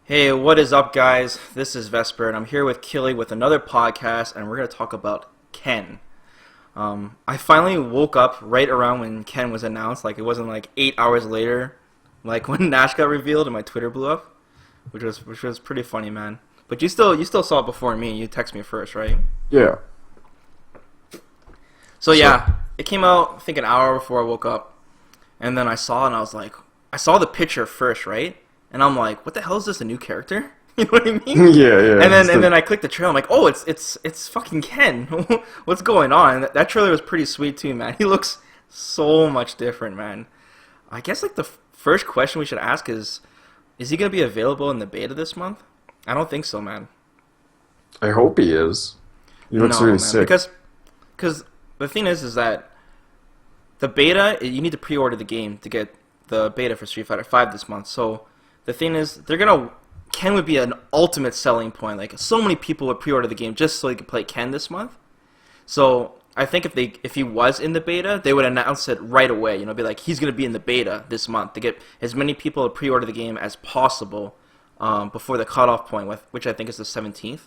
Hey, what is up, guys? This is Vesper, and I'm here with Killey with another podcast, and we're going to talk about Ken. I finally woke up right around when Ken was announced. Like, it wasn't like 8 hours later, like when Nash got revealed and my Twitter blew up, which was pretty funny, man. But you still saw it before me. You texted me first, right? Yeah. So yeah, it came out I think an hour before I woke up, and then I saw it, and I saw the picture first, right? And I'm like, what the hell is this? A new character? You know what I mean? Yeah. And then I clicked the trailer. I'm like, oh, it's fucking Ken. What's going on? And that trailer was pretty sweet too, man. He looks so much different, man. I guess like the first question we should ask is he gonna be available in the beta this month? I don't think so, man. I hope he is. He looks No, really man, sick. because the thing is that the beta, you need to pre-order the game to get the beta for Street Fighter V this month. So the thing is, Ken would be an ultimate selling point. Like, so many people would pre-order the game just so they could play Ken this month. So I think if he was in the beta, they would announce it right away. You know, be like, he's gonna be in the beta this month to get as many people to pre-order the game as possible before the cutoff point, which I think is the 17th.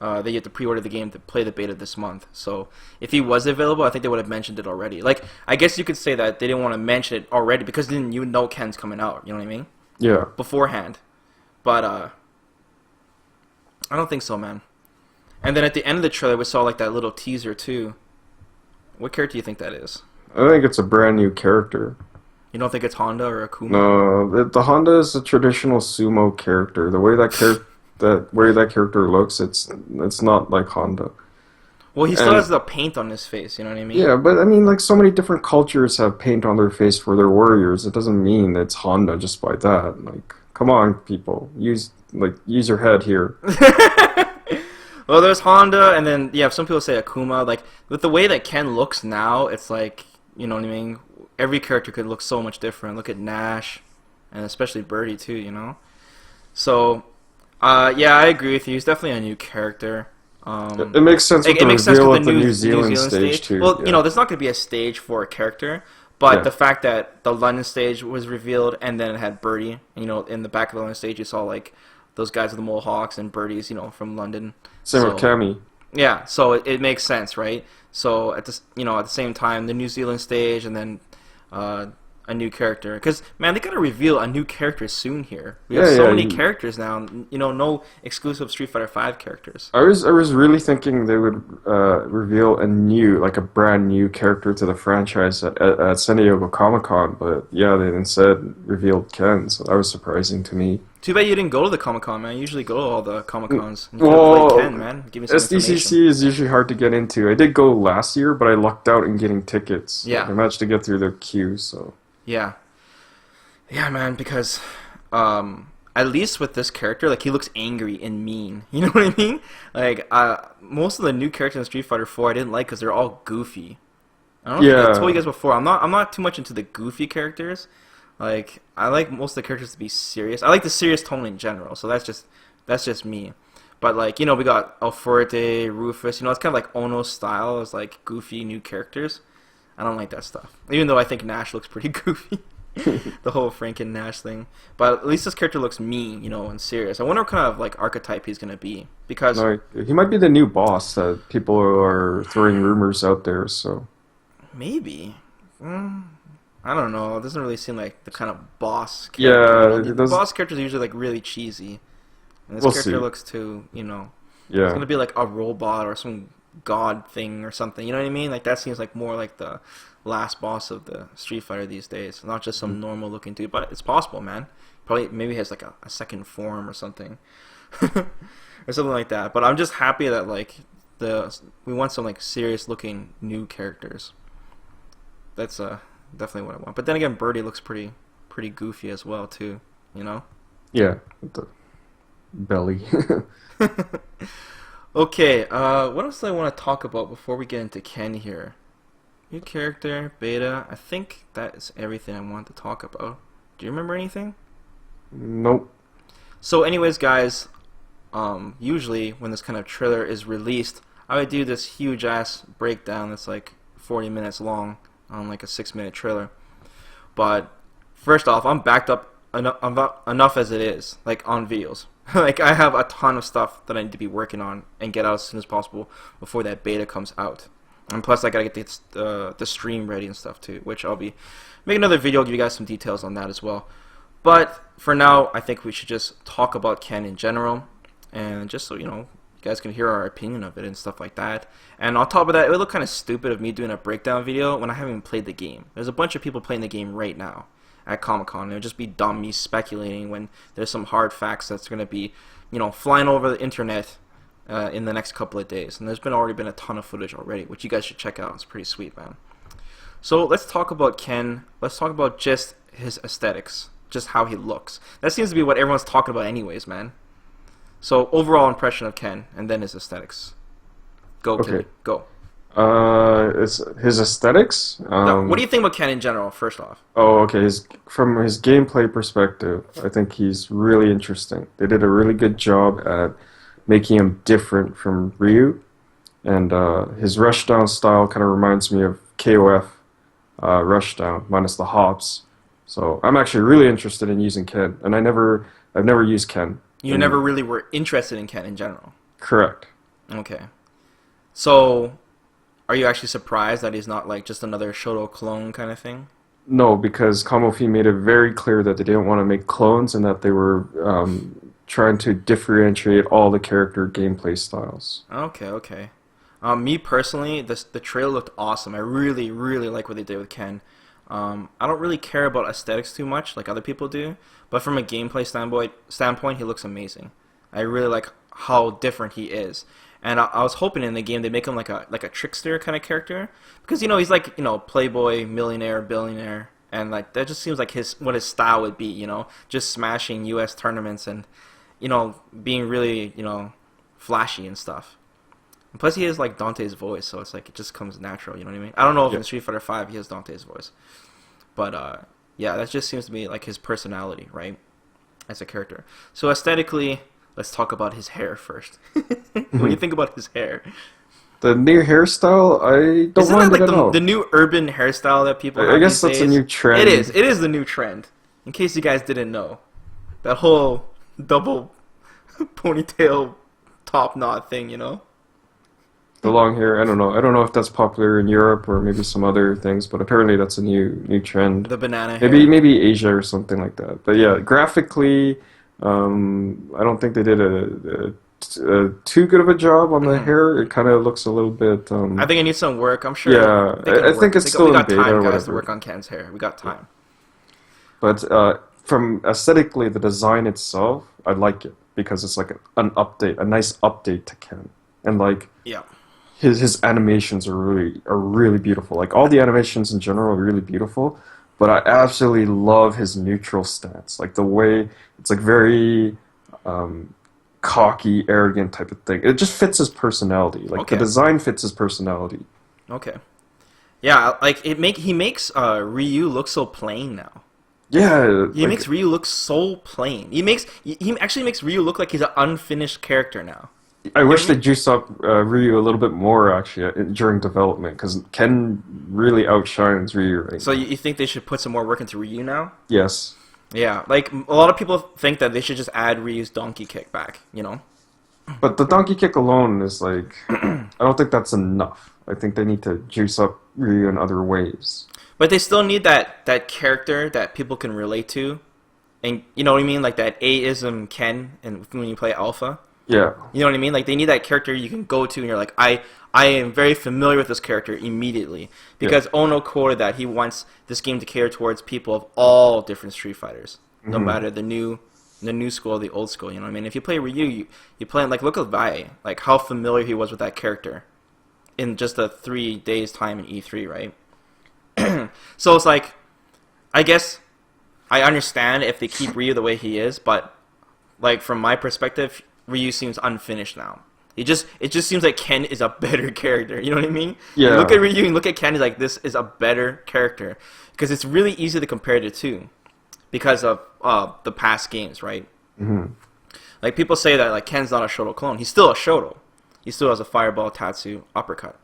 That you have to pre-order the game to play the beta this month. So if he was available, I think they would have mentioned it already. Like, I guess you could say that they didn't want to mention it already because then you know Ken's coming out. You know what I mean? Yeah. Beforehand. But I don't think so, man. And then at the end of the trailer, we saw like that little teaser too. What character do you think that is? I think it's a brand new character. You don't think it's Honda or Akuma? No, the Honda is a traditional sumo character. The way that character looks, it's not like Honda. Well, he still has the paint on his face. You know what I mean? Yeah, but I mean, like, so many different cultures have paint on their face for their warriors. It doesn't mean it's Honda just by that. Like, come on, people, use your head here. Well, there's Honda, and then some people say Akuma. Like, with the way that Ken looks now, it's like, you know what I mean. Every character could look so much different. Look at Nash, and especially Birdie too. You know. So, yeah, I agree with you. He's definitely a new character. It makes sense with the reveal at the New Zealand stage too. Well, yeah. you know, there's not going to be a stage for a character, but Yeah. the fact that the London stage was revealed and then it had Birdie, you know, in the back of the London stage you saw like those guys with the mohawks and Birdie's, you know, from London. Same with Cammy. Yeah, so it makes sense, right? So at the same time, the New Zealand stage and then a new character, because man, they gotta reveal a new character soon here. We have so many characters now, you know, no exclusive Street Fighter V characters. I was really thinking they would reveal like a brand new character to the franchise at San Diego Comic-Con, but yeah, they instead revealed Ken, so that was surprising to me. Too bad you didn't go to the Comic-Con, man. You usually go to all the Comic-Cons. Well, play Ken, man. Give me some SDCC is usually hard to get into. I did go last year, but I lucked out in getting tickets. Yeah. Like, I managed to get through the queue, so... Yeah, man, because at least with this character, like, he looks angry and mean. You know what I mean? Like, most of the new characters in Street Fighter 4 I didn't like because they're all goofy. I don't know if I told you guys before. I'm not too much into the goofy characters. Like, I like most of the characters to be serious. I like the serious tone in general, so that's just me. But, like, you know, we got El Fuerte, Rufus, you know, it's kind of like Ono's style. It's like goofy new characters. I don't like that stuff. Even though I think Nash looks pretty goofy. The whole Frank and Nash thing. But at least this character looks mean, you know, and serious. I wonder what kind of, like, archetype he's going to be. Because... he might be the new boss that people are throwing rumors out there, so... Maybe. I don't know. It doesn't really seem like the kind of boss character. Yeah, the boss characters are usually, like, really cheesy. And this character looks too, you know... Yeah. It's going to be like a robot or some god thing or something. You know what I mean? Like, that seems like more like the last boss of the Street Fighter these days. Not just some normal looking dude. But it's possible, man. Probably maybe has like a second form or something. Or something like that. But I'm just happy that, like, we want some, like, serious looking new characters. That's definitely what I want. But then again, Birdie looks pretty goofy as well too, you know? Yeah, with the belly. Okay, what else do I want to talk about before we get into Ken here? New character, beta. I think that is everything I want to talk about. Do you remember anything? Nope. So anyways, guys, usually when this kind of trailer is released, I would do this huge ass breakdown that's like 40 minutes long on like a 6-minute trailer. But first off, I'm backed up enough as it is, like on videos. Like I have a ton of stuff that I need to be working on and get out as soon as possible before that beta comes out. And plus I gotta get the stream ready and stuff too, which I'll be make another video, give you guys some details on that as well. But for now, I think we should just talk about Ken in general, and just so you know, you guys can hear our opinion of it and stuff like that. And on top of that, it would look kind of stupid of me doing a breakdown video when I haven't even played the game. There's a bunch of people playing the game right now at Comic-Con. It would just be dumb me speculating when there's some hard facts that's going to be, you know, flying over the internet in the next couple of days. And there's already been a ton of footage already, which you guys should check out. It's pretty sweet, man. So let's talk about Ken. Let's talk about just his aesthetics, just how he looks. That seems to be what everyone's talking about anyways, man. So overall impression of Ken, and then his aesthetics. Go, Okay. Killey, go. It's his aesthetics. No, what do you think about Ken in general, first off? Oh, okay. From his gameplay perspective, I think he's really interesting. They did a really good job at making him different from Ryu, and his rushdown style kind of reminds me of KOF rushdown minus the hops. So I'm actually really interested in using Ken, and I've never used Ken. You never really were interested in Ken in general. Correct. Okay. So, are you actually surprised that he's not like just another Shoto clone kind of thing? No, because Kamofi made it very clear that they didn't want to make clones and that they were trying to differentiate all the character gameplay styles. Okay, okay. Me personally, the trailer looked awesome. I really, really like what they did with Ken. I don't really care about aesthetics too much like other people do, but from a gameplay standpoint, he looks amazing. I really like how different he is. And I was hoping in the game they make him like a trickster kind of character, because you know he's like, you know, playboy, millionaire, billionaire, and like that just seems like what his style would be, you know, just smashing U.S. tournaments and, you know, being really, you know, flashy and stuff. And plus he has like Dante's voice, so it's like it just comes natural, you know what I mean? I don't know if in Street Fighter V he has Dante's voice, but yeah, that just seems to me like his personality, right, as a character. So aesthetically, let's talk about his hair first. What do you think about his hair? The new hairstyle, I don't Isn't mind that it like at all. the new urban hairstyle that people have I guess these that's a days? new trend. It is. It is the new trend. In case you guys didn't know, that whole double ponytail top knot thing, you know? The long hair, I don't know. I don't know if that's popular in Europe or maybe some other things, but apparently that's a new trend. The banana hair. Maybe Asia or something like that. But yeah, graphically, I don't think they did a too good of a job on the hair. It kind of looks a little bit. I think it needs some work. I'm sure. Yeah, I think it's still we in got beta time, or guys, to whatever. work on Ken's hair. We got time. But from aesthetically, the design itself, I like it because it's like an update, a nice update to Ken, and like Yeah. his animations are really beautiful. Like all the animations in general are really beautiful, but I absolutely love his neutral stance. Like the way it's like very cocky, arrogant type of thing. It just fits his personality. Like Okay. the design fits his personality. Okay. Yeah, like he makes Ryu look so plain now. Yeah, He makes Ryu look so plain. He actually makes Ryu look like he's an unfinished character now. I wish they juiced up Ryu a little bit more actually during development because Ken really outshines Ryu right So now. you think they should put some more work into Ryu now? Yes. Yeah, like a lot of people think that they should just add Ryu's donkey kick back, you know? But the donkey kick alone is like, I don't think that's enough. I think they need to juice up Ryu in other ways. But they still need that character that people can relate to. And you know what I mean? Like that A-ism Ken and when you play Alpha. Yeah. You know what I mean? Like they need that character you can go to and you're like, I am very familiar with this character immediately. Because Ono quoted that he wants this game to cater towards people of all different Street Fighters. No matter the new school or the old school, you know what I mean? If you play Ryu, you play like look at Vi, like how familiar he was with that character in just a 3 days time in E3, right? So it's like, I guess I understand if they keep Ryu the way he is, but like from my perspective, Ryu seems unfinished now. It just seems like Ken is a better character. You know what I mean? Yeah. You look at Ryu and look at Ken, he's like, this is a better character because it's really easy to compare the two because of the past games, right? Mm-hmm. Like people say that like Ken's not a Shoto clone. He's still a Shoto. He still has a Fireball, Tatsu, uppercut.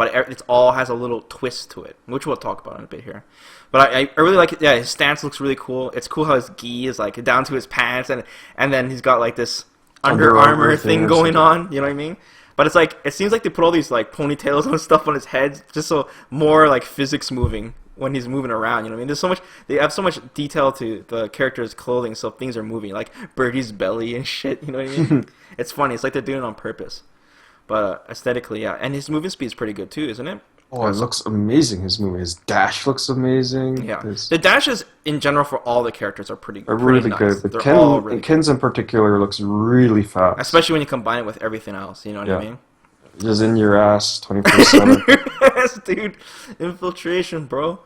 but it all has a little twist to it, which we'll talk about in a bit here. But I really like it. Yeah, his stance looks really cool. It's cool how his gi is like down to his pants, and then he's got like this Under Armour thing going on. You know what I mean? But it's like it seems like they put all these like ponytails and stuff on his head, just so more like physics moving when he's moving around. You know what I mean? There's so much. They have so much detail to the character's clothing, so things are moving, like Birdie's belly and shit. You know what I mean? It's funny. It's like they're doing it on purpose. But aesthetically, yeah, and his movement speed is pretty good too, isn't it? Oh, it looks amazing. His movement, his dash looks amazing. Yeah, the dashes in general for all the characters are pretty really nice. good. But Ken's in particular looks really fast, especially when you combine it with everything else. You know what I mean? Just in your ass, 24/7. Yes, dude, infiltration, bro.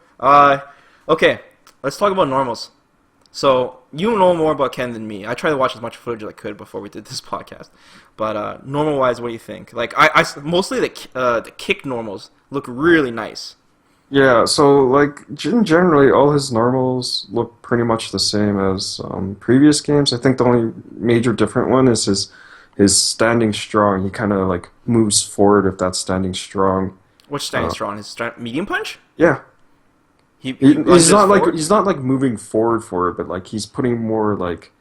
Okay, let's talk about normals. So you know more about Ken than me. I tried to watch as much footage as I could before we did this podcast. But normal wise, what do you think? Like I mostly the kick normals look really nice. Yeah, so like generally all his normals look pretty much the same as previous games. I think the only major different one is his standing strong. He kind of like moves forward if that's standing strong. Which standing strong? His medium punch? Yeah. He's not like moving forward, but like he's putting more like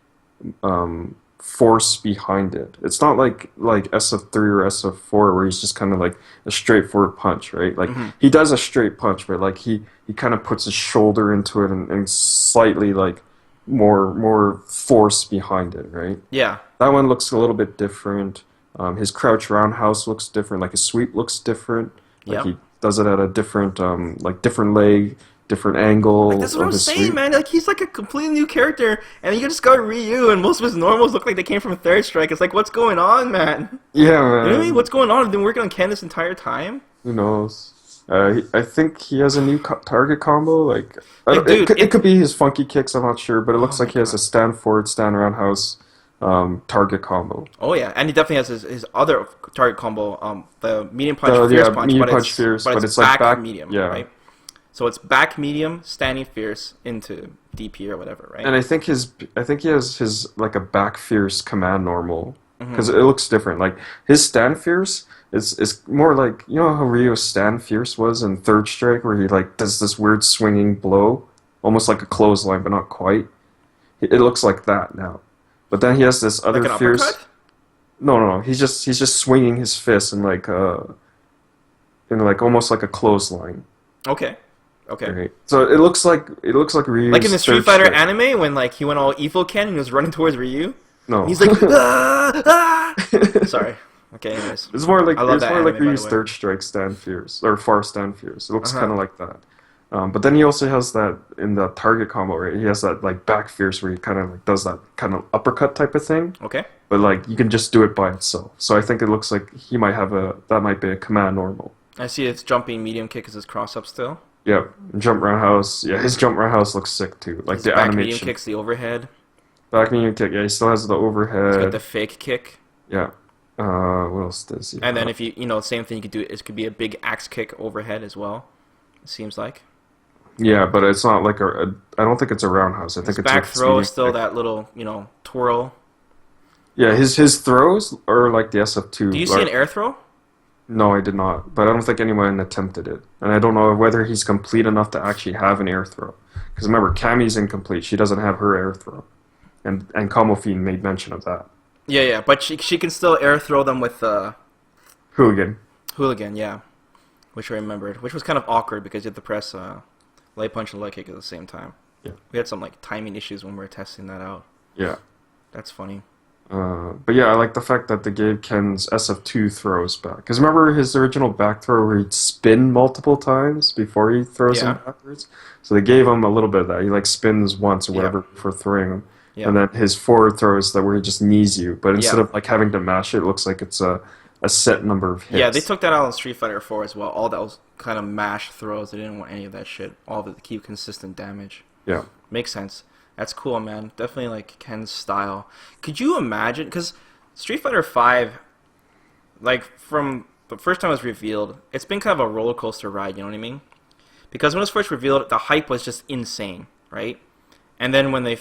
force behind it. It's not like SF3 or SF4 where he's just kind of like a straightforward punch, right? Like he does a straight punch, but like he kind of puts his shoulder into it and slightly like more force behind it, right? Yeah. That one looks a little bit different. His crouch roundhouse looks different. Like his sweep looks different. Like he does it at a different different leg, different angle. Like, that's what I'm saying, man. Like he's like a completely new character, and you just got Ryu, and most of his normals look like they came from Third Strike. It's like, what's going on, man? Yeah, man. You know what I mean? What's going on? I've been working on Ken this entire time. Who knows? I think he has a new target combo. Dude, it could be his funky kicks. I'm not sure, but it looks like he has a stand forward, stand roundhouse target combo. Oh yeah, and he definitely has his other target combo, the medium punch, fierce punch, medium punch, fierce, but it's like back medium, yeah. Right? So it's back medium, standing fierce into DP or whatever, right? And I think he has his like a back fierce command normal because it looks different. Like his stand fierce is more like, you know how Ryo's stand fierce was in Third Strike, where he like does this weird swinging blow, almost like a clothesline, but not quite. It looks like that now. But then he has this other like fierce. Uppercut? No. He's just swinging his fist in like almost like a clothesline. Okay. Right. So it looks like Ryu. Like in the Street Fighter anime when like he went all evil Ken and he was running towards Ryu. No. And he's like, ah! Sorry. Okay. Anyways. It's more like Ryu's way. Third Strike stand fierce or far stand fierce. It looks kind of like that. But then he also has that in the target combo, right? He has that like back fierce where he kind of like does that kind of uppercut type of thing. Okay. But like you can just do it by itself. So I think it looks like he might have that might be a command normal. I see it's jumping medium kick is his cross up still. Yeah, jump roundhouse. Yeah, his jump roundhouse looks sick too. Like his the back animation. Medium kick's the overhead. Back medium kick. Yeah, he still has the overhead. He's got the fake kick. Yeah. What else does he? And then if you same thing you could do. It could be a big axe kick overhead as well. It seems like. Yeah, but it's not like I don't think it's a roundhouse. I think it's back like throw is still that little twirl. Yeah, his throws are like the SF2. Do you see an air throw? No, I did not. But I don't think anyone attempted it. And I don't know whether he's complete enough to actually have an air throw. Because remember, Cammy's incomplete. She doesn't have her air throw. And Kamofine made mention of that. Yeah, but she can still air throw them with Hooligan, yeah. Which I remembered. Which was kind of awkward because you had to press light punch and light kick at the same time. Yeah. We had some like timing issues when we were testing that out. Yeah. That's funny. But yeah, I like the fact that they gave Ken's SF2 throws back. Because remember his original back throw where he'd spin multiple times before he throws him backwards? So they gave him a little bit of that. He like spins once or whatever for throwing him. Yeah. And then his forward throws that where he just knees you. But instead of like having to mash it, it looks like it's a set number of hits. Yeah, they took that out in Street Fighter 4 as well. All that was kind of mash throws. They didn't want any of that shit. All of it to keep consistent damage. Yeah. Makes sense. That's cool, man. Definitely like Ken's style. Could you imagine? Because Street Fighter 5, like from the first time it was revealed, it's been kind of a roller coaster ride. You know what I mean? Because when it was first revealed, the hype was just insane, right? And then when they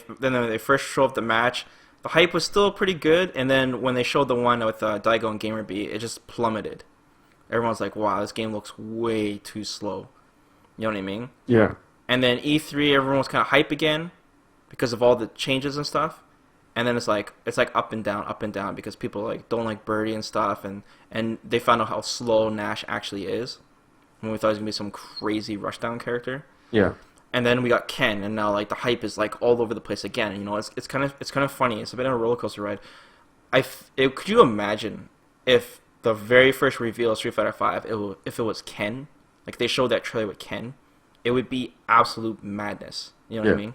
first showed up the match, the hype was still pretty good. And then when they showed the one with Daigo and Gamerby, it just plummeted. Everyone's like, wow, this game looks way too slow. You know what I mean? Yeah. And then E3, everyone was kind of hype again because of all the changes and stuff. And then it's like up and down because people like don't like Birdie and stuff, and they found out how slow Nash actually is. When we thought he was gonna be some crazy rushdown character. Yeah. And then we got Ken, and now like the hype is like all over the place again. You know, it's kind of funny. It's a bit of a roller coaster ride. Could you imagine if the very first reveal of Street Fighter V, if it was Ken, like they showed that trailer with Ken, it would be absolute madness. You know what I mean?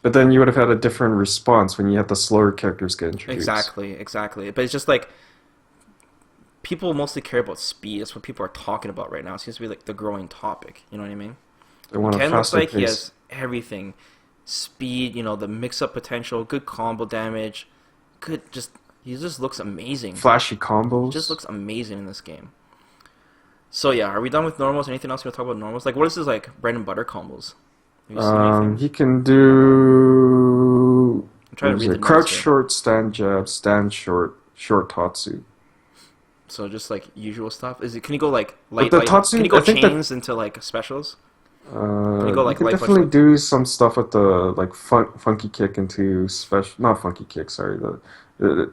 But then you would have had a different response when you had the slower characters get introduced. Exactly. But it's just like people mostly care about speed. That's what people are talking about right now. It seems to be like the growing topic. You know what I mean? They want Ken a looks faster like pace. he has everything. Speed, you know, the mix-up potential, good combo damage, he just looks amazing. Flashy combos. He just looks amazing in this game. So yeah, are we done with normals? Anything else you want to talk about normals? Like, what is his like bread and butter combos? Have you seen anything? He can do. I'm trying to read the notes crouch here. short, stand jab, stand short, short Tatsu. So just like usual stuff. Can he go like light? the light Tatsu- can he go I think that- chains into like specials? You go, like, can light definitely punch? do some stuff with the like funky kick into special. Not funky kick. Sorry. The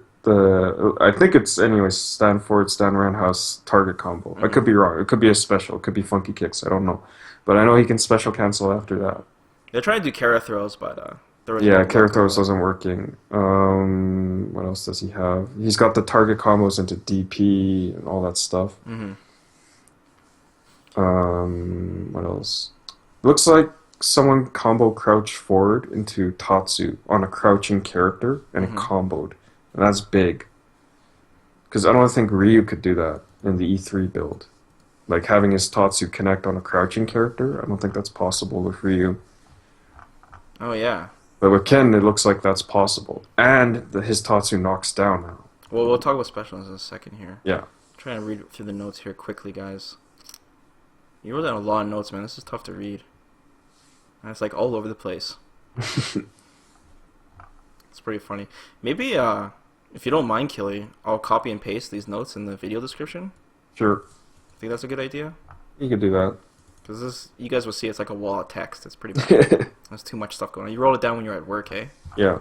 I think it's anyways stand forward, stand roundhouse, target combo. I could be wrong. It could be a special. It could be funky kicks. I don't know, but I know he can special cancel after that. They're trying to do Kara throws, but Yeah, Kara throws wasn't working. What else does he have? He's got the target combos into DP and all that stuff. Mm-hmm. What else? Looks like someone combo crouch forward into Tatsu on a crouching character and it comboed. And that's big. Because I don't think Ryu could do that in the E3 build. Like having his Tatsu connect on a crouching character, I don't think that's possible with Ryu. Oh yeah. But with Ken, it looks like that's possible. And his Tatsu knocks down now. Well, we'll talk about specials in a second here. Yeah. I'm trying to read through the notes here quickly, guys. You wrote down a lot of notes, man. This is tough to read. And it's like all over the place. It's pretty funny. Maybe, if you don't mind, Killey, I'll copy and paste these notes in the video description. Sure. Think that's a good idea? You could do that. Because you guys will see it's like a wall of text. It's pretty bad. There's too much stuff going on. You wrote it down when you're at work, eh? Yeah.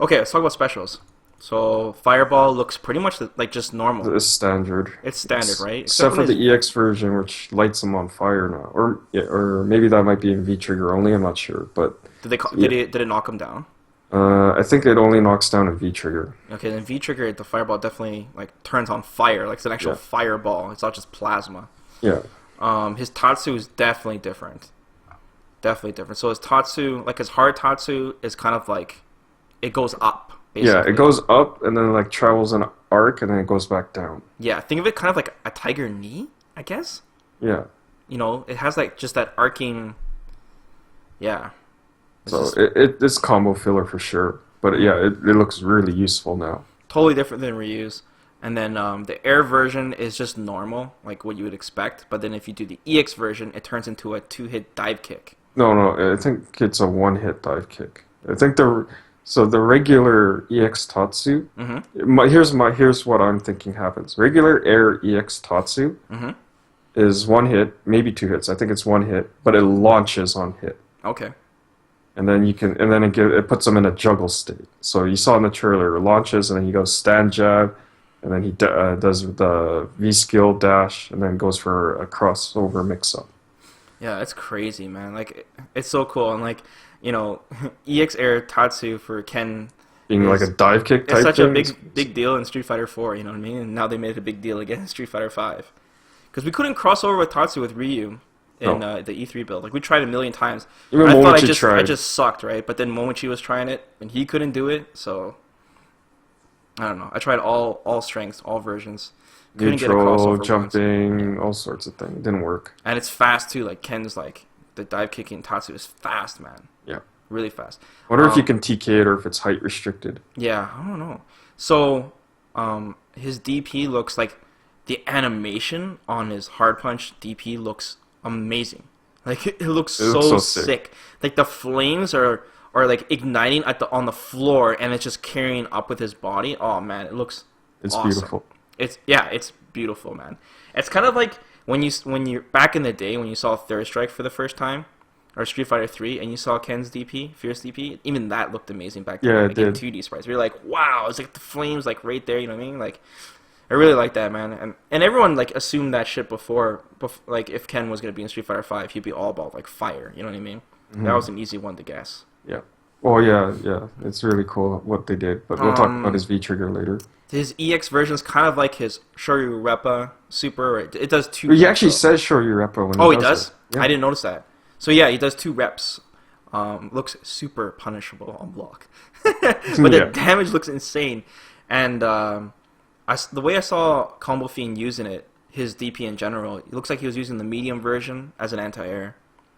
Okay, let's talk about specials. So, Fireball looks pretty much like just normal. It's standard. It's standard, right? Except for when the EX version, which lights them on fire now. Or maybe that might be in V-Trigger only, I'm not sure. But Did it knock him down? I think it only knocks down a V-Trigger. Okay, then V-Trigger, the Fireball definitely like turns on fire. Like it's an actual fireball. It's not just plasma. Yeah. His Tatsu is definitely different. Definitely different. So his Tatsu, like his hard Tatsu, is kind of like it goes up. Basically. Yeah, it goes up and then like travels an arc and then it goes back down. Yeah, think of it kind of like a tiger knee, I guess. Yeah. You know, it has like just that arcing. Yeah. So it's combo filler for sure. But yeah, it looks really useful now. Totally different than Ryu's. And then the air version is just normal, like what you would expect. But then if you do the EX version, it turns into a 2-hit dive kick. No, I think it's a 1-hit dive kick. I think the regular EX Tatsu. Here's what I'm thinking happens. Regular air EX Tatsu is 1 hit, maybe 2 hits. I think it's 1 hit, but it launches on hit. Okay. And then it puts him in a juggle state. So you saw in the trailer, it launches and then he goes stand jab, and then he does the V skill dash, and then goes for a crossover mix up. Yeah, that's crazy, man. Like it's so cool, and like you know, EX Air Tatsu for Ken Being like a dive kick type it's such thing. a big deal in Street Fighter 4. You know what I mean? And now they made it a big deal again in Street Fighter 5. Because we couldn't cross over with Tatsu with Ryu in the E3 build. Like we tried a million times. Even I thought Momochi tried. I just sucked, right? But then Momochi was trying it, and he couldn't do it. So I don't know. I tried all strengths, all versions. Couldn't get a Neutral, crossover jumping, once. all sorts of things. Didn't work. And it's fast too. Like Ken's like the dive kicking Tatsu is fast, man. Yeah. Really fast. Wonder if you can TK it or if it's height restricted. Yeah, I don't know. So, his DP looks like the animation on his hard punch DP looks amazing. Like it looks so sick. Like the flames are like igniting on the floor, and it's just carrying up with his body. Oh man, it looks It's awesome. beautiful. It's beautiful, man. It's kind of like when you're back in the day when you saw Third Strike for the first time, or Street Fighter 3, and you saw Ken's DP, Fierce DP. Even that looked amazing back then. Yeah, like it did. in 2D sprites. You're like, wow, it's like the flames like right there. You know what I mean? Like, I really like that, man. And everyone like assumed that shit before like if Ken was gonna be in Street Fighter 5, he'd be all about like fire. You know what I mean? That was an easy one to guess. Yeah. Well, yeah. It's really cool what they did, but we'll talk about his V trigger later. His EX version is kind of like his Shoryu Reppa Super. It does 2 He reps, actually though. says Shoryu Reppa when Oh, he he does? it. Yeah. I didn't notice that. So yeah, he does 2 reps. Looks super punishable on block. But the damage looks insane. And the way I saw Combo Fiend using it, his DP in general, it looks like he was using the medium version as an anti-air.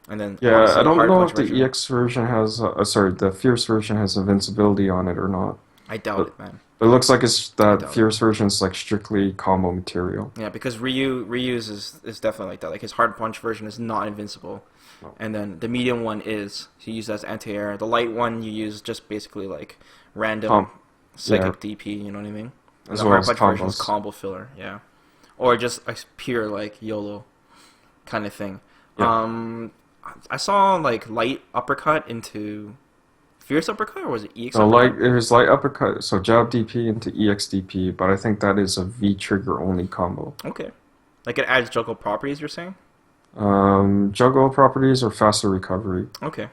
And then Yeah, I don't hard know punch if the version. EX version has, the Fierce version has invincibility on it or not. I doubt it, man. But it looks like doubt that Fierce version is like strictly combo material. Yeah, because Ryu's is definitely like that. Like his hard punch version is not invincible. No. And then the medium one is, you use as anti-air. The light one you use just basically like random psychic DP, you know what I mean? And As the well hard as punch version is combos. combo filler, yeah. Or just a pure like YOLO kind of thing. Yeah. I saw like light uppercut into Fierce uppercut, or was it EX So uppercut? it was light uppercut, so jab DP into EX DP, but I think that is a V trigger only combo. Okay. Like it adds juggle properties, you're saying? Juggle properties or faster recovery. Okay.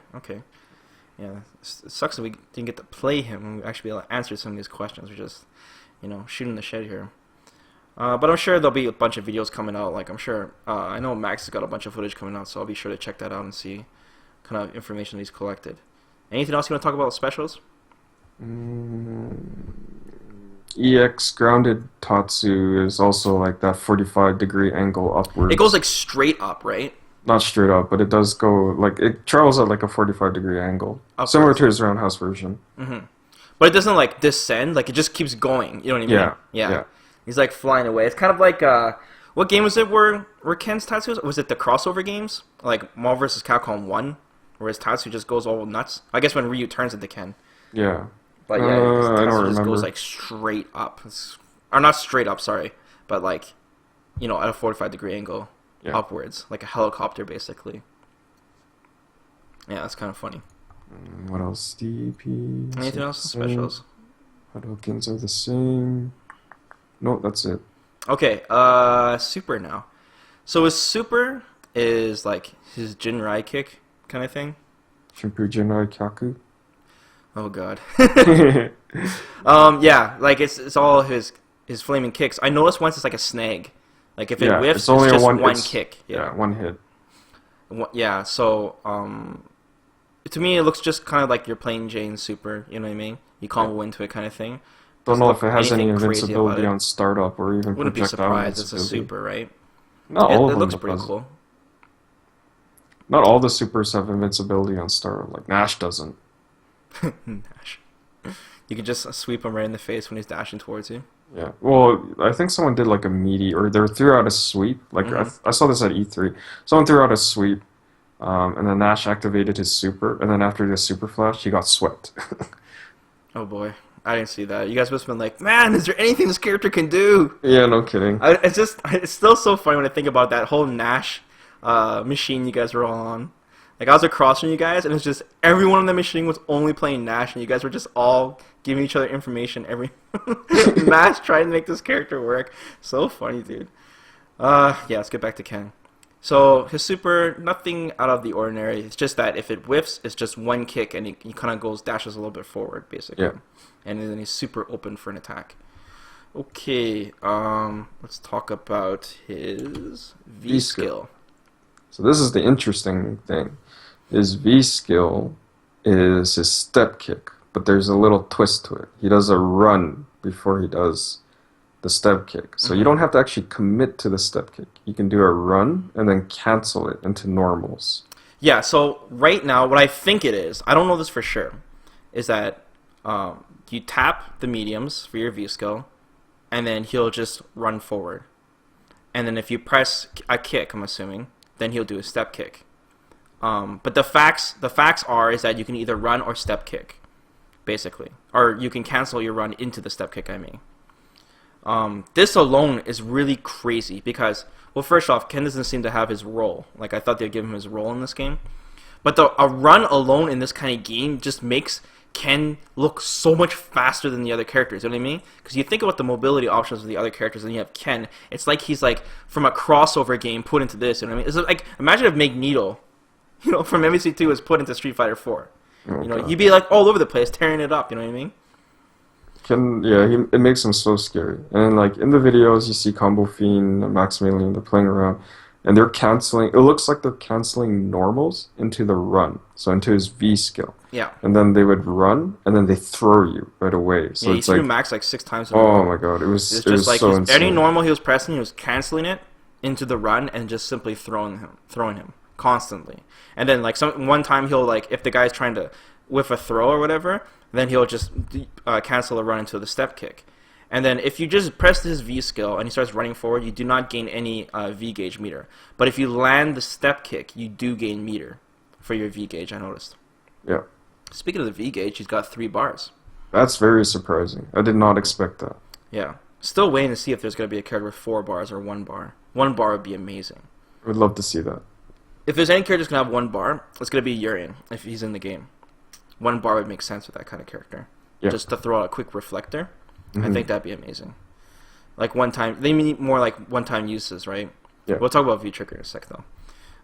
Yeah, it sucks that we didn't get to play him and actually be able to answer some of these questions. We're just, shooting the shit here. But I'm sure there'll be a bunch of videos coming out. Like, I'm sure, I know Max has got a bunch of footage coming out, so I'll be sure to check that out and see kind of information he's collected. Anything else you want to talk about with specials? EX grounded Tatsu is also like that 45-degree angle upwards. It goes like straight up, right? Not straight up, but it does go like it travels at like a 45-degree angle, Upwards. similar to his roundhouse version. But it doesn't like descend. Like it just keeps going. You know what I mean? Yeah. He's like flying away. It's kind of like what game was it where Ken's Tatsu was it the crossover games like Marvel vs. Capcom 1, where his Tatsu just goes all nuts? I guess when Ryu turns into Ken. Yeah. But yeah, his I Tatsu don't just remember. goes like straight up. Or not straight up, sorry, but like at a 45-degree angle upwards, like a helicopter basically. Yeah, that's kind of funny. What else? DP. Anything else? Specials? Hadoukens are the same. No, that's it. Okay, super now. So his super is like his Jinrai kick kind of thing. Shimpu Jinrai Kyaku. Oh god. Yeah, like it's all his flaming kicks. I noticed once it's like a snag. Like if it whiffs, it's only just one it's- kick. Yeah, one hit. Yeah, so to me it looks just kind of like you're playing Jane's super, you know what I mean? You combo into it kind of thing. Don't know if it has any anything crazy invincibility about it. on startup or even Wouldn't be projectile surprised. It's a invincibility. super, right? Not all of It them looks it pretty does. cool. Not all the supers have invincibility on startup. Like Nash doesn't. Nash. You can just sweep him right in the face when he's dashing towards you. Yeah. Well, I think someone did like a meaty, or they threw out a sweep. Like I saw this at E3. Someone threw out a sweep, and then Nash activated his super, and then after the super flash, he got swept. Oh boy, I didn't see that. You guys must have been like, man, is there anything this character can do? Yeah, no kidding. It's still so funny when I think about that whole Nash machine you guys were all on. Like I was across from you guys, and it's just everyone on the machine was only playing Nash, and you guys were just all giving each other information every match, trying to make this character work. So funny, dude. Yeah, let's get back to Ken. So his super, nothing out of the ordinary. It's just that if it whiffs, it's just one kick, and he kind of dashes a little bit forward, basically. Yeah. And then he's super open for an attack. Okay, let's talk about his V skill. So this is the interesting thing. His V skill is his step kick, but there's a little twist to it. He does a run before he does the step kick. So you don't have to actually commit to the step kick. You can do a run and then cancel it into normals. Yeah, so right now, what I think it is, I don't know this for sure, is that you tap the mediums for your V skill, and then he'll just run forward. And then if you press a kick, I'm assuming, then he'll do a step kick. But the facts is that you can either run or step kick, basically. Or you can cancel your run into the step kick, I mean. This alone is really crazy because, well, first off, Ken doesn't seem to have his role. Like, I thought they'd give him his role in this game. But a run alone in this kind of game just makes Ken look so much faster than the other characters. You know what I mean? Because you think about the mobility options of the other characters, and you have Ken. It's like he's like from a crossover game put into this. You know what I mean? It's like, imagine if Magneto, from MVC2 was put into Street Fighter 4. Okay. You'd be like all over the place, tearing it up. You know what I mean? It makes him so scary. And like in the videos, you see Combo Fiend and Maximilian, they're playing around, and they're canceling. It looks like they're canceling normals into the run, so into his V skill. Yeah. And then they would run, and then they throw you right away. So Yeah, he it's threw like, Max like 6 times. oh my god, it was just like so insane. any normal he was pressing, he was canceling it into the run and just simply throwing him constantly. And then like one time he'll like if the guy's trying to whiff a throw or whatever, then he'll just cancel a run into the step kick. And then if you just press his V skill and he starts running forward, you do not gain any V gauge meter. But if you land the step kick, you do gain meter for your V gauge, I noticed. Yeah. Speaking of the V gauge, he's got 3 bars. That's very surprising. I did not expect that. Yeah. Still waiting to see if there's going to be a character with 4 bars or 1 bar. 1 bar would be amazing. I would love to see that. If there's any character that's going to have 1 bar, it's going to be Urian if he's in the game. 1 bar would make sense with that kind of character. Yeah. Just to throw out a quick reflector. I think that'd be amazing. Like one time, they mean more like one-time uses, right? Yeah. We'll talk about V-Trigger in a sec, though.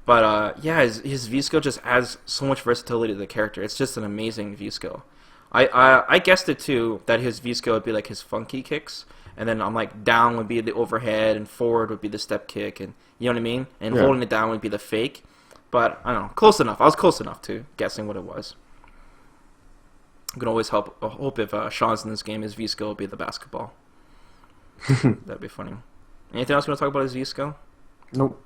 But yeah, his V-Skill just adds so much versatility to the character. It's just an amazing V-Skill. I guessed it, too, that his V-Skill would be like his funky kicks. And then I'm like, down would be the overhead, and forward would be the step kick, and you know what I mean? And holding it down would be the fake. But, I don't know, close enough. I was close enough to guessing what it was. I can always hope if Sean's in this game, his V-Skill would be the basketball. That'd be funny. Anything else you want to talk about his V-Skill? Nope.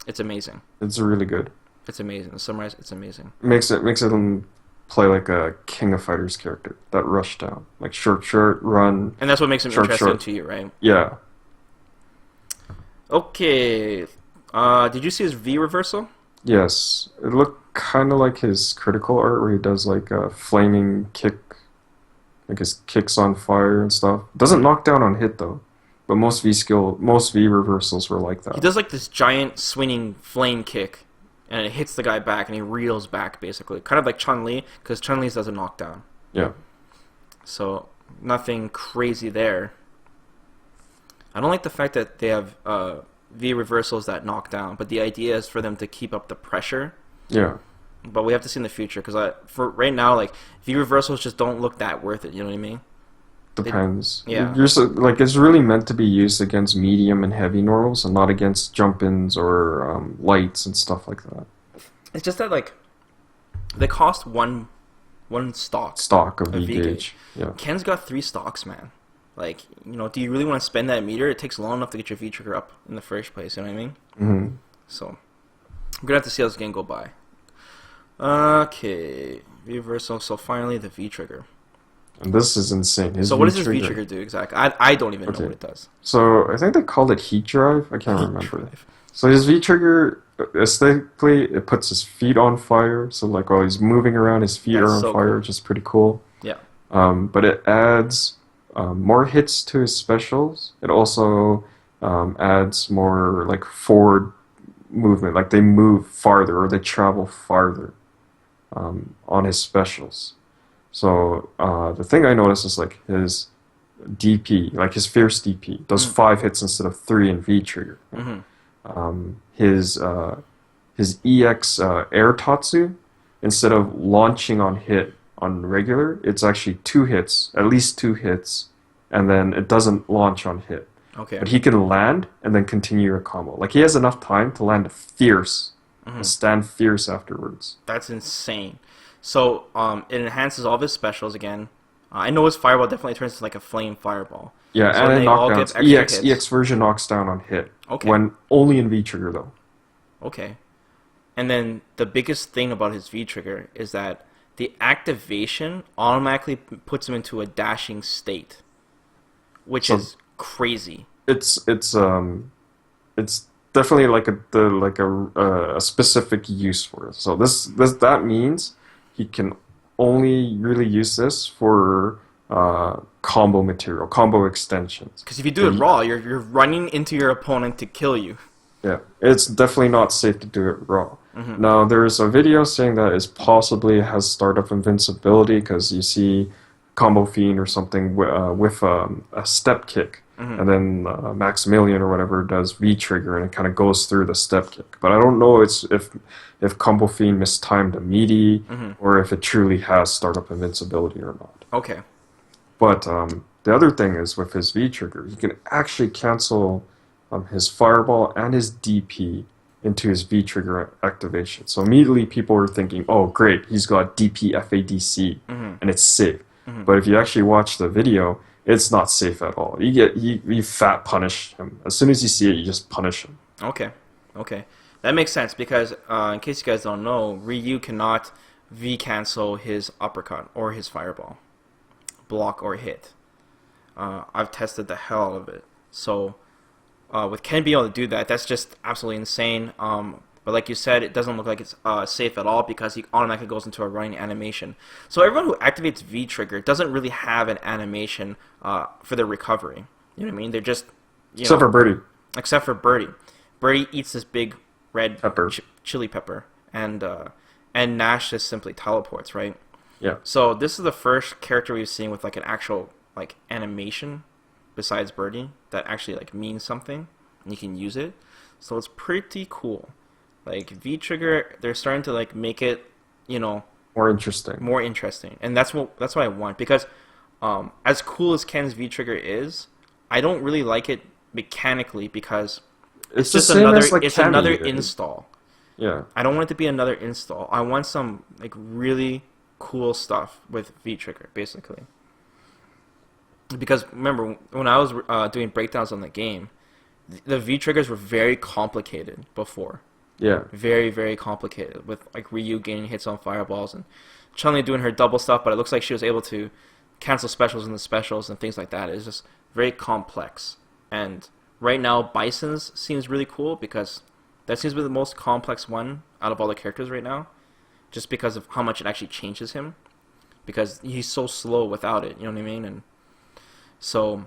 It's amazing. It's really good. It's amazing. To summarize, it's amazing. Makes him play like a King of Fighters character. That rush down. Like short, run. And that's what makes him short, interesting to you, right? Yeah. Okay. Did you see his V reversal? Yes. It looked kind of like his critical art where he does like a flaming kick, like his kicks on fire and stuff. Doesn't knock down on hit though, but most V reversals were like that. He does like this giant swinging flame kick, and it hits the guy back, and he reels back basically, kind of like Chun-Li, because Chun-Li's does a knockdown. Yeah. So nothing crazy there. I don't like the fact that they have V reversals that knock down, but the idea is for them to keep up the pressure. Yeah. But we have to see in the future, because for right now, like, V reversals just don't look that worth it. You know what I mean? Depends. Yeah. Like it's really meant to be used against medium and heavy normals, and not against jump-ins or lights and stuff like that. It's just that like they cost one Stock of a V V gauge. Yeah. Ken's got 3 stocks, man. Like, do you really want to spend that meter? It takes long enough to get your V trigger up in the first place. You know what I mean? Mm-hmm. So we're gonna have to see how this game go by. Okay, V reversal. So finally, the V trigger. And this is insane. So what does this V trigger do exactly? I don't even know what it does. So I think they called it heat drive. I can't remember. Drive. So his V trigger, aesthetically, it puts his feet on fire. So like while he's moving around, his feet are on so fire, cool. which is pretty cool. Yeah. But it adds more hits to his specials. It also adds more like forward movement, like they move farther or they travel farther on his specials. So the thing I noticed is like his DP, like his Fierce DP, does 5 hits instead of 3 in V trigger. Mm-hmm. His EX RH Tatsu, instead of launching on hit on regular, it's actually 2 hits, at least 2 hits, and then it doesn't launch on hit. Okay. But he can land and then continue a combo. Like he has enough time to land a Fierce, and stand Fierce afterwards. That's insane. So it enhances all of his specials again. I know his fireball definitely turns into like a flame fireball. Yeah, so and it knockdowns. EX hits. version knocks down on hit. Okay. When only in V trigger though. Okay. And then the biggest thing about his V trigger is that the activation automatically puts him into a dashing state, which is crazy. It's definitely like a specific use for it. So that means he can only really use this for combo material, combo extensions. Because if you do it raw, you're running into your opponent to kill you. Yeah, it's definitely not safe to do it raw. Mm-hmm. Now, there's a video saying that it possibly has startup invincibility because you see Combo Fiend or something with a step kick, Mm-hmm. and then Maximilian or whatever does V trigger and it kind of goes through the step kick. But I don't know if Combo Fiend mistimed a meaty Mm-hmm. or if it truly has startup invincibility or not. Okay. But the other thing is with his V trigger, he can actually cancel his fireball and his DP into his V trigger activation. So immediately people are thinking, "Oh, great, he's got DP FADC, Mm-hmm. and it's safe." Mm-hmm. But if you actually watch the video, it's not safe at all. You fat punish him as soon as you see it. You just punish him. Okay. Okay. That makes sense because in case you guys don't know, Ryu cannot V cancel his uppercut or his fireball, block or hit. I've tested the hell out of it. So with Ken being able to do that, that's just absolutely insane. But like you said, it doesn't look like it's safe at all because he automatically goes into a running animation. So everyone who activates V trigger doesn't really have an animation for their recovery. You know what I mean? They're just Except for Birdie. Except for Birdie. Birdie eats this big red Pepper. Chili pepper, and Nash just simply teleports, right? Yeah. So this is the first character we've seen with like an actual like animation besides Birdie that actually like means something and you can use it. So it's pretty cool. Like V trigger, they're starting to like make it, More interesting. more interesting, and that's what I want because as cool as Ken's V trigger is, I don't really like it mechanically because It's just the same another as like it's Kenny another did. install. Yeah. I don't want it to be another install. I want some like really cool stuff with V trigger, basically. Because remember when I was doing breakdowns on the game, the V triggers were very complicated before. Yeah. Very, very complicated with like Ryu gaining hits on fireballs and Chun-Li doing her double stuff, but it looks like she was able to cancel specials in the specials and things like that. It's just very complex. And right now, Bison's seems really cool because that seems to be the most complex one out of all the characters right now, just because of how much it actually changes him. Because he's so slow without it, you know what I mean? And so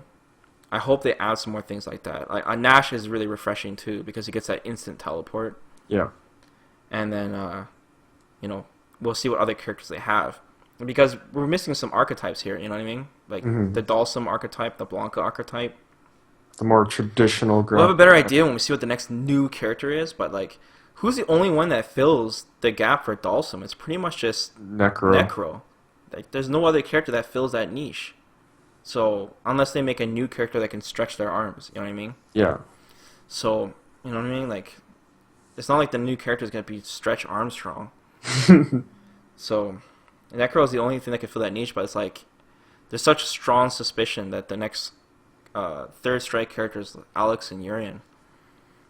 I hope they add some more things like that. Like Nash is really refreshing too because he gets that instant teleport. Yeah. And then, we'll see what other characters they have. Because we're missing some archetypes here, you know what I mean? Like the Dalsum archetype, the Blanca archetype. The more traditional We'll have a better idea when we see what the next new character is, but like, who's the only one that fills the gap for Dalsum? It's pretty much just Necro. Like, there's no other character that fills that niche. So, unless they make a new character that can stretch their arms, you know what I mean? Yeah. So, you know what I mean? Like, it's not like the new character is going to be Stretch Armstrong. So, Necro is the only thing that can fill that niche, but it's like, there's such a strong suspicion that the next Third Strike characters, Alex and Urian.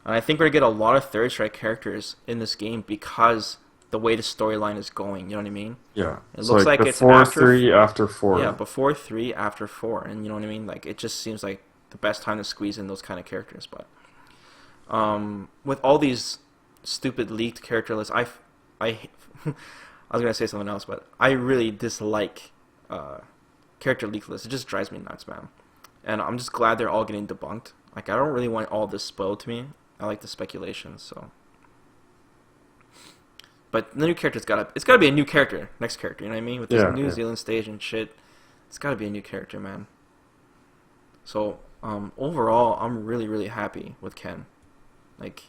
And I think we're going to get a lot of Third Strike characters in this game because the way the storyline is going, you know what I mean? Yeah. It looks like it's before after 3, after 4. Yeah, before 3, after 4, and you know what I mean? Like, it just seems like the best time to squeeze in those kind of characters, but with all these stupid leaked character lists, I was going to say something else, but I really dislike character leak lists. It just drives me nuts, man. And I'm just glad they're all getting debunked. Like, I don't really want all this spoiled to me. I like the speculation, so. But the new character's it's gotta be a new character, next character, you know what I mean? With this New Zealand stage and shit, it's gotta be a new character, man. So, overall, I'm really, really happy with Ken. Like,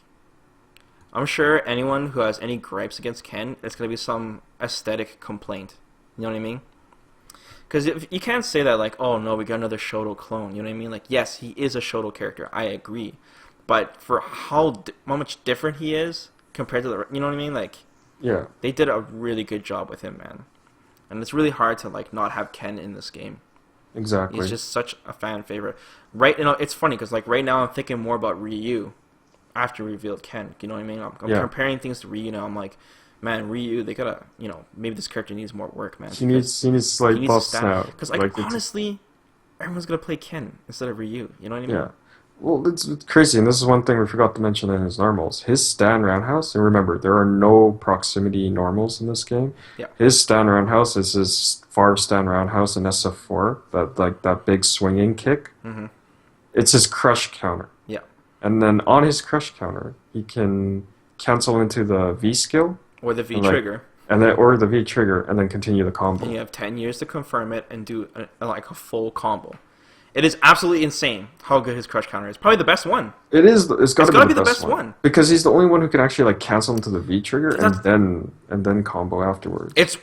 I'm sure anyone who has any gripes against Ken, it's gonna be some aesthetic complaint. You know what I mean? Because you can't say that, like, oh no, we got another Shoto clone. You know what I mean? Like, yes, he is a Shoto character. I agree. But for how much different he is compared to you know what I mean? Like, yeah, they did a really good job with him, man. And it's really hard to like not have Ken in this game. Exactly. He's just such a fan favorite. Right? It's funny because like right now I'm thinking more about Ryu after we revealed Ken. You know what I mean? I'm comparing things to Ryu now. I'm like, man, Ryu, they gotta, maybe this character needs more work, man. He needs like buffs now. Because like honestly, everyone's gonna play Ken instead of Ryu. You know what I mean? Yeah. Well, it's crazy, and this is one thing we forgot to mention in his normals. His stand roundhouse, and remember, there are no proximity normals in this game. Yeah. His stand roundhouse is his far stand roundhouse in SF4, that big swinging kick. Mm-hmm. It's his crush counter. Yeah. And then on his crush counter, he can cancel into the V skill. Or the V and, like, trigger. or the V trigger, and then continue the combo. And you have 10 years to confirm it and do a full combo. It is absolutely insane how good his crush counter is. Probably the best one. It is. It's got to be the best one because he's the only one who can actually like cancel into the V trigger and then combo afterwards. It's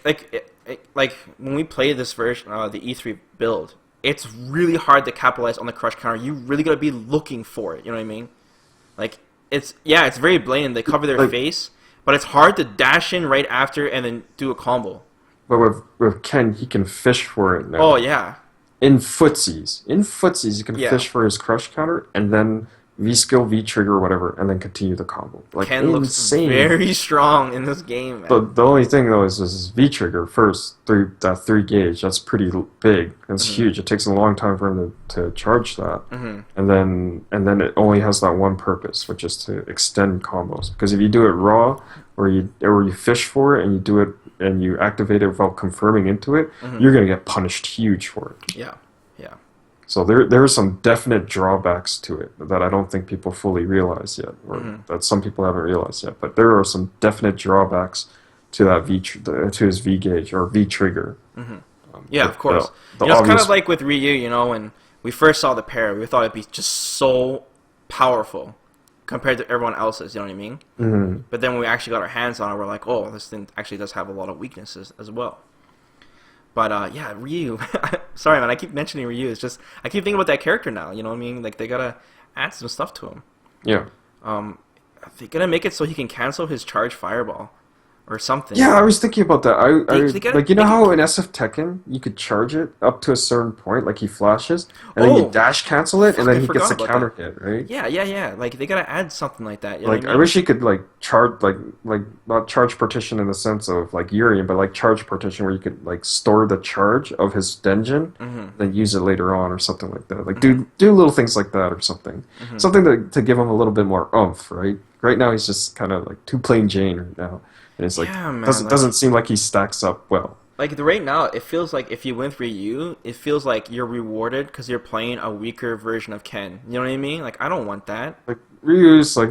like when we play this version, the E3 build, it's really hard to capitalize on the crush counter. You really gotta be looking for it. You know what I mean? Like it's very blatant. They cover their face, but it's hard to dash in right after and then do a combo. But with Ken, he can fish for it now. Oh yeah. In footsies, you can fish for his crush counter and then V skill, V trigger, whatever, and then continue the combo. Like Ken looks very strong in this game, man. But the only thing though is this V trigger first, that 3 gauge. That's pretty big. That's huge. It takes a long time for him to charge that, and then it only has that one purpose, which is to extend combos. Because if you do it raw, or you fish for it and you do it and you activate it without confirming into it, you're gonna get punished huge for it. Yeah. So there are some definite drawbacks to it that I don't think people fully realize yet, or that some people haven't realized yet. But there are some definite drawbacks to that to his V gauge or V trigger. Yeah, of course. It's kind of like with Ryu. When we first saw the pair, we thought it'd be just so powerful compared to everyone else's. You know what I mean? Mm-hmm. But then when we actually got our hands on it, we're like, oh, this thing actually does have a lot of weaknesses as well. But yeah, Ryu. Sorry, man. I keep mentioning Ryu. It's just I keep thinking about that character now. You know what I mean? Like they gotta add some stuff to him. Yeah. They gotta make it so he can cancel his charge fireball, or something. Yeah, I was thinking about that. Like you know how in SF Tekken you could charge it up to a certain point, like he flashes, and then you dash cancel it, and then he gets a counter hit, right? Yeah. Like they gotta add something like that. You know like what I mean? I wish he could like charge like not charge partition in the sense of like Urian, but like charge partition where you could like store the charge of his Denjin, then use it later on or something like that. Like do little things like that or something, something to give him a little bit more oomph, right? Right now he's just kind of like too plain Jane right now. And it's like, doesn't seem like he stacks up well. Like right now, it feels like if you win for Ryu, it feels like you're rewarded because you're playing a weaker version of Ken. You know what I mean? Like I don't want that. Like Ryu's like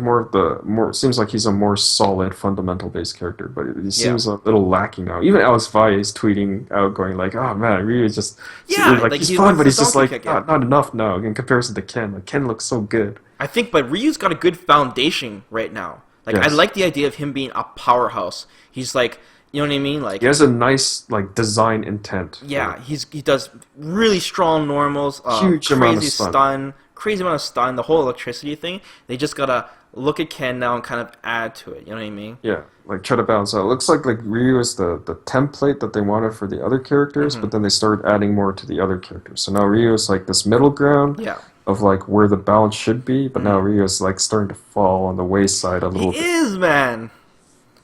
seems like he's a more solid fundamental based character, but he seems a little lacking now. Even Alex Valle is tweeting out going like, "Oh man, Ryu is just like he's fun, but he's just like not enough now in comparison to Ken. Like Ken looks so good." I think, but Ryu's got a good foundation right now. Like I like the idea of him being a powerhouse. He's like, you know what I mean? Like he has a nice like design intent. Yeah, he does really strong normals, huge amount of stun, crazy amount of stun. The whole electricity thing. They just gotta look at Ken now and kind of add to it. You know what I mean? Yeah, like try to balance out. It looks like Ryu is the template that they wanted for the other characters, but then they started adding more to the other characters. So now Ryu is like this middle ground. Yeah. Of like where the balance should be, but now Ryu is like starting to fall on the wayside a little bit. He is, man.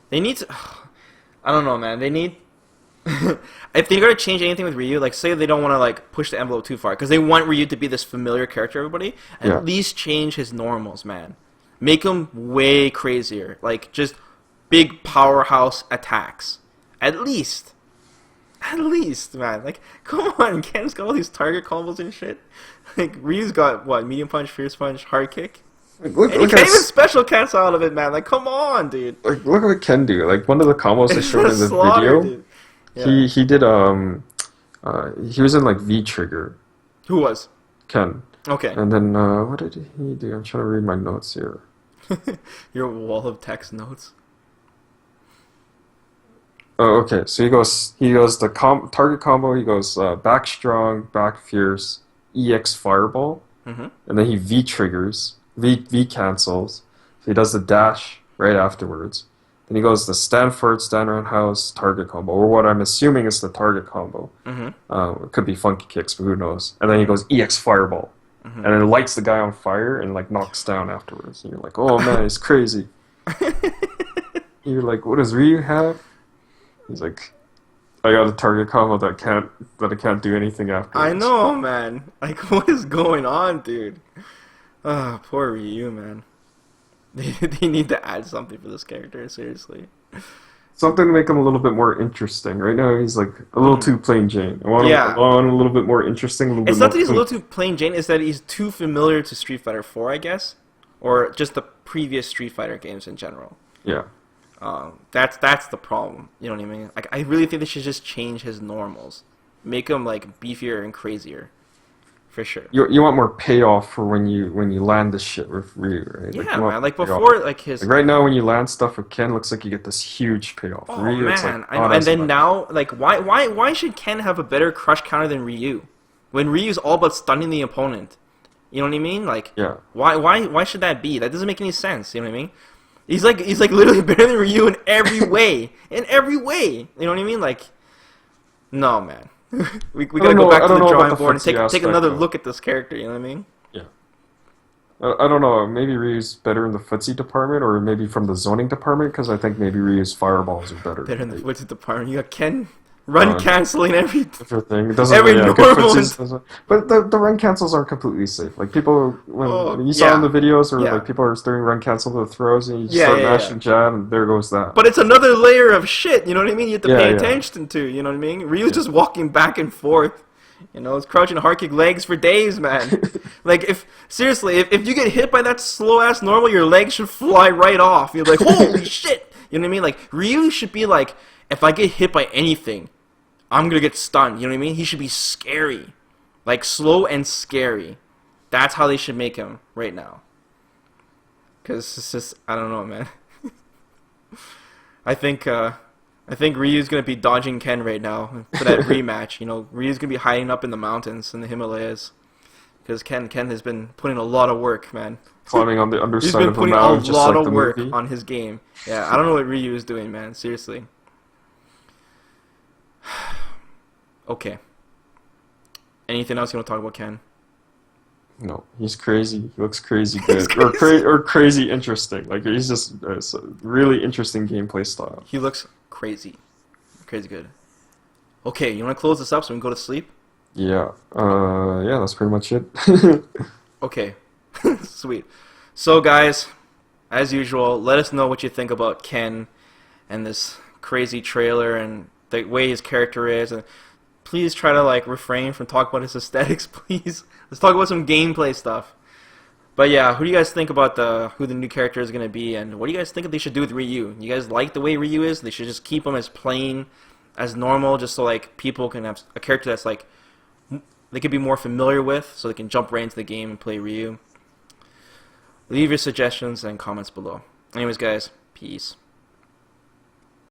They need to. I don't know, man. They need. If they're gonna change anything with Ryu, like say they don't want to like push the envelope too far, because they want Ryu to be this familiar character to everybody. At least change his normals, man. Make him way crazier, like just big powerhouse attacks. At least, man. Like, come on, Ken's got all these target combos and shit. Like Ryu's got what? Medium punch, fierce punch, hard kick. Look and he can't even special cancel out of it, man. Like, come on, dude. Like, look what Ken do. Like one of the combos they showed in the video. Yeah. He did he was in like V trigger. Who was? Ken. Okay. And then what did he do? I'm trying to read my notes here. Your wall of text notes. Oh, okay. So he goes the target combo. He goes back strong, back fierce, EX fireball, and then he V triggers, V cancels. So he does the dash right afterwards. Then he goes the stand forward, stand roundhouse, target combo, or what I'm assuming is the target combo. It could be funky kicks, but who knows? And then he goes EX fireball, and it lights the guy on fire and like knocks down afterwards. And you're like, oh man, he's crazy. You're like, what does Ryu have? He's like, I got a target combo that I can't do anything after. I know, man. Like, what is going on, dude? Ah, poor Ryu, man. They need to add something for this character, seriously. Something to make him a little bit more interesting. Right now, he's like a little Hmm. too plain Jane. I Yeah. want him a little bit more interesting, a little bit It's not more that he's a little oomph. too plain Jane, it's that he's too familiar to Street Fighter 4, I guess. Or just the previous Street Fighter games in general. Yeah. That's the problem. You know what I mean? Like, I really think they should just change his normals. Make him, like, beefier and crazier. For sure. You want more payoff for when you land this shit with Ryu, right? Like, Yeah, you want man. Like, payoff. before, like, his... Like right now, when you land stuff with Ken, looks like you get this huge payoff. Oh, Ryu, it's like man. I know. not And as then much. now, like, why should Ken have a better crush counter than Ryu? When Ryu's all about stunning the opponent. You know what I mean? Like, Yeah. why should that be? That doesn't make any sense. You know what I mean? He's like literally better than Ryu in every way. In every way. You know what I mean? Like, no, man. we gotta go back I to don't the know drawing about the board and footsie take aspect, another though. look at this character. You know what I mean? Yeah. I don't know. Maybe Ryu's better in the footsie department, or maybe from the zoning department, because I think maybe Ryu's fireballs are better. Better in the Like, footsies department. You got Ken run uh, canceling every everything. It doesn't. every Yeah, good normal. footsies doesn't. But the run cancels aren't completely safe. Like people, Oh, when you saw in yeah. the videos where Yeah. like people are doing run cancel to the throws, and you just Yeah, start yeah, mashing yeah. jab, and there goes that. But it's another layer of shit, you know what I mean? You have to Yeah, pay yeah. attention to, you know what I mean? Ryu's Yeah. just walking back and forth. You know, it's crouching hard kick legs for days, man. Like, seriously, if you get hit by that slow ass normal, your legs should fly right off. You're like, holy shit! You know what I mean? Like, Ryu should be like, if I get hit by anything, I'm gonna get stunned. You know what I mean? He should be scary. Like, slow and scary. That's how they should make him right now. Because it's just, I don't know, man. I think Ryu's gonna be dodging Ken right now for that rematch. You know, Ryu's gonna be hiding up in the mountains in the Himalayas because Ken has been putting a lot of work, man. Climbing on the He's underside been of a putting a mountain, just lot like of the work movie. on his game. Yeah, I don't know what Ryu is doing, man. Seriously. Okay. Anything else you want to talk about, Ken? No, he's crazy. He looks crazy He's good, or crazy. or crazy interesting. Like he's just it's a really interesting gameplay style. He looks crazy. Crazy good. Okay, you want to close this up so we can go to sleep? Yeah, yeah, that's pretty much it. Okay. Sweet. So, guys, as usual, let us know what you think about Ken and this crazy trailer and the way his character is. And please try to like refrain from talking about his aesthetics, please. Let's talk about some gameplay stuff. But yeah, who do you guys think about who the new character is going to be, and what do you guys think that they should do with Ryu? You guys like the way Ryu is? They should just keep him as plain, as normal, just so like people can have a character that's like they could be more familiar with, so they can jump right into the game and play Ryu. Leave your suggestions and comments below. Anyways, guys, peace.